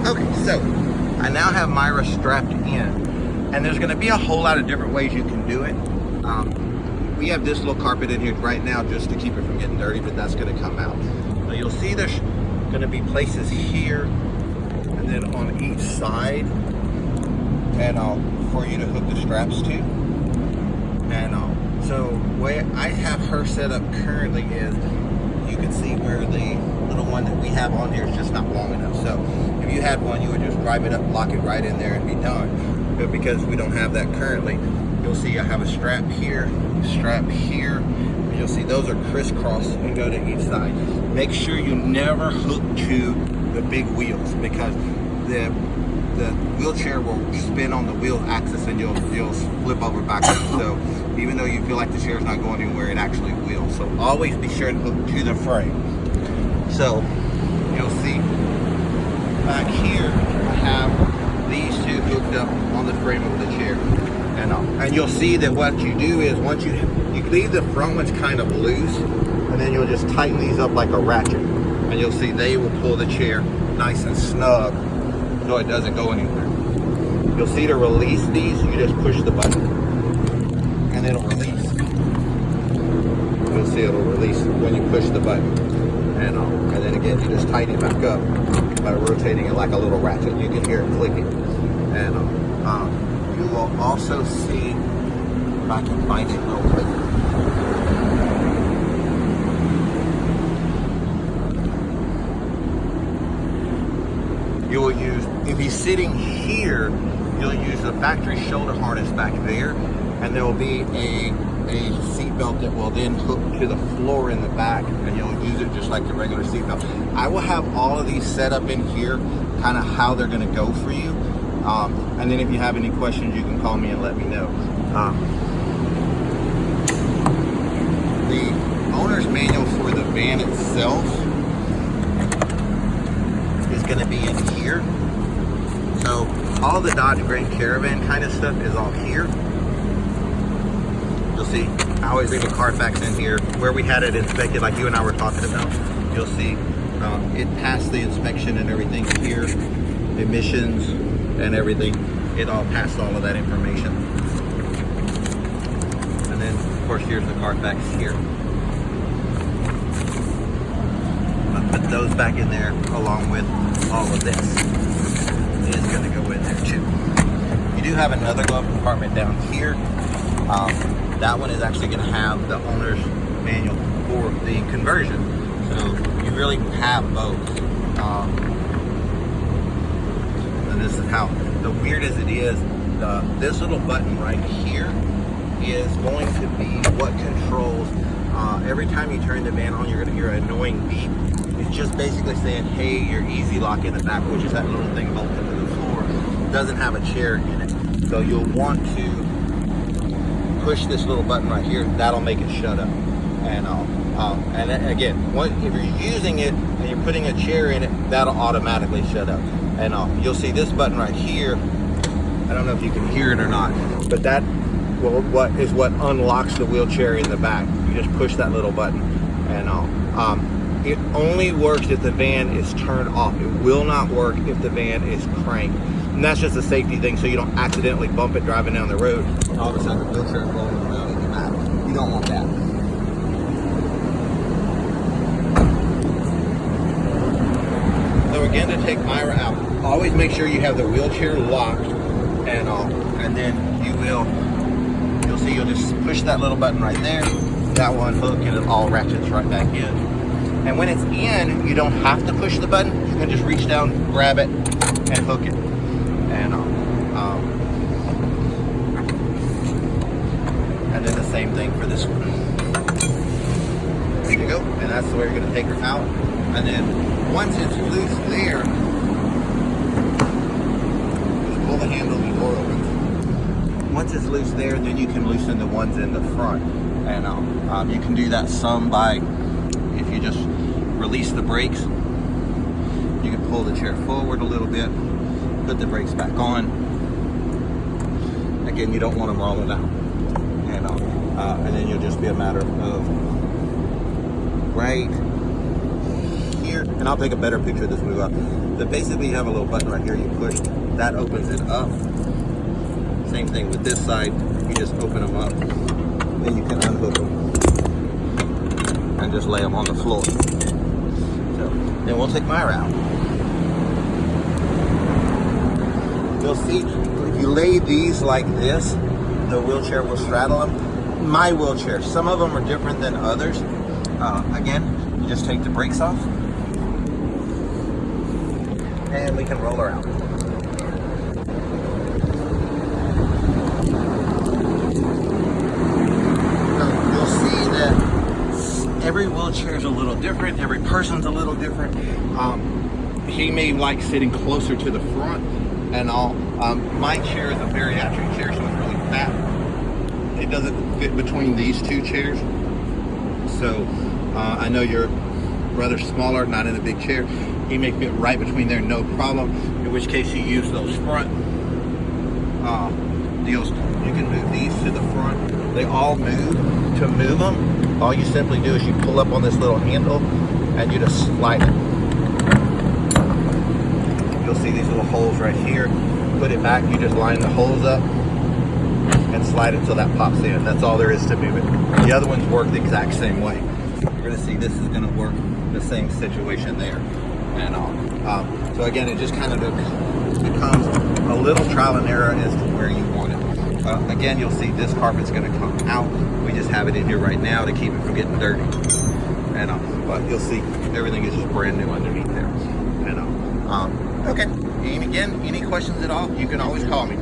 Okay, so I now have Myra strapped in, and there's gonna be a whole lot of different ways you can do it. We have this little carpet in here right now just to keep it from getting dirty, but that's gonna come out. Now you'll see there's gonna be places here and then on each side, and for you to hook the straps to. And so the way I have her set up currently is, you can see where the little one that we have on here is just not long enough. So if you had one, you would just drive it up, lock it right in there and be done. But because we don't have that currently, you'll see I have a strap here, and you'll see those are crisscross and go to each side. Make sure you never hook to the big wheels, because the wheelchair will spin on the wheel axis and you'll flip over backwards. So even though you feel like the chair's not going anywhere, it actually will. So always be sure to hook to the frame. So you'll see back here, I have these two hooked up on the frame of the chair. And you'll see that what you do is, once you leave the front ones kind of loose, and then you'll just tighten these up like a ratchet. And you'll see they will pull the chair nice and snug so it doesn't go anywhere. You'll see to release these, you just push the button and it'll release. You'll see it'll release when you push the button. And then again, you just tighten it back up by rotating it like a little ratchet. You can hear it clicking. And you will also see, if I can find it real quick. You will use, if he's sitting here, you'll use the factory shoulder harness back there, and there will be a seat belt that will then hook to the floor in the back, and you'll use it just like the regular seat belt. I will have all of these set up in here, kind of how they're going to go for you. And then if you have any questions, you can call me and let me know. The owner's manual for the van itself is going to be in here. So all the Dodge Grand Caravan kind of stuff is all here. You'll see, I always leave a Carfax in here where we had it inspected, like you and I were talking about. You'll see it passed the inspection and everything here, emissions and everything. It all passed all of that information. And then of course here's the Carfax here. I'll put those back in there along with all of this. It is going to go in there too. You do have another glove compartment down here. That one is actually going to have the owner's manual for the conversion. So you really have both. And this is how, the weird as it is, this little button right here is going to be what controls, every time you turn the van on, you're going to hear an annoying beep. It's just basically saying, hey, you're easy lock in the back, which is that little thing bolted to the floor. It doesn't have a chair in it. So you'll want to push this little button right here. That'll make it shut up. And again, if you're using it and you're putting a chair in it, that'll automatically shut up. And you'll see this button right here. I don't know if you can hear it or not, but that what unlocks the wheelchair in the back. You just push that little button, and it only works if the van is turned off. It will not work if the van is cranked. And that's just a safety thing, so you don't accidentally bump it driving down the road and all of a sudden the wheelchair is rolling around in your back. You don't want that. So again, to take Myra out, always make sure you have the wheelchair locked, and then you'll see you'll just push that little button right there, that one hook, and it all ratchets right back in. And when it's in, you don't have to push the button. You can just reach down, grab it, and hook it. And then the same thing for this one. There you go. And that's the way you're going to take her out. And then once it's loose there, just pull the handle and the door opens. Once it's loose there, then you can loosen the ones in the front. And you can do that some by, if you just release the brakes, you can pull the chair forward a little bit, put the brakes back on. Again, you don't want them rolling out. And then you'll just be a matter of right here, and I'll take a better picture of this move up. But basically you have a little button right here, you push, that opens it up. Same thing with this side, you just open them up, then you can unhook them and just lay them on the floor. So then we'll take Myra out. You'll see, if you lay these like this, the wheelchair will straddle them. My wheelchair, some of them are different than others. Again, you just take the brakes off and we can roll her out. You'll see that every wheelchair is a little different, every person's a little different. He may like sitting closer to the front and all. My chair is a bariatric chair, so it's really fat. It doesn't fit between these two chairs. So I know you're rather smaller, not in a big chair. He may fit right between there, no problem. In which case you use those front deals. You can move these to the front. They all move. To move them, all you simply do is you pull up on this little handle and you just slide it. You'll see these little holes right here. Put it back, you just line the holes up and slide it until that pops in. That's all there is to move it. The other ones work the exact same way. You're gonna see this is gonna work the same situation there and all. So again, it just kind of becomes a little trial and error as to where you want it. Again, you'll see this carpet's gonna come out. We just have it in here right now to keep it from getting dirty. And but you'll see everything is just brand new underneath there. And okay, and again, any questions at all, you can always call me.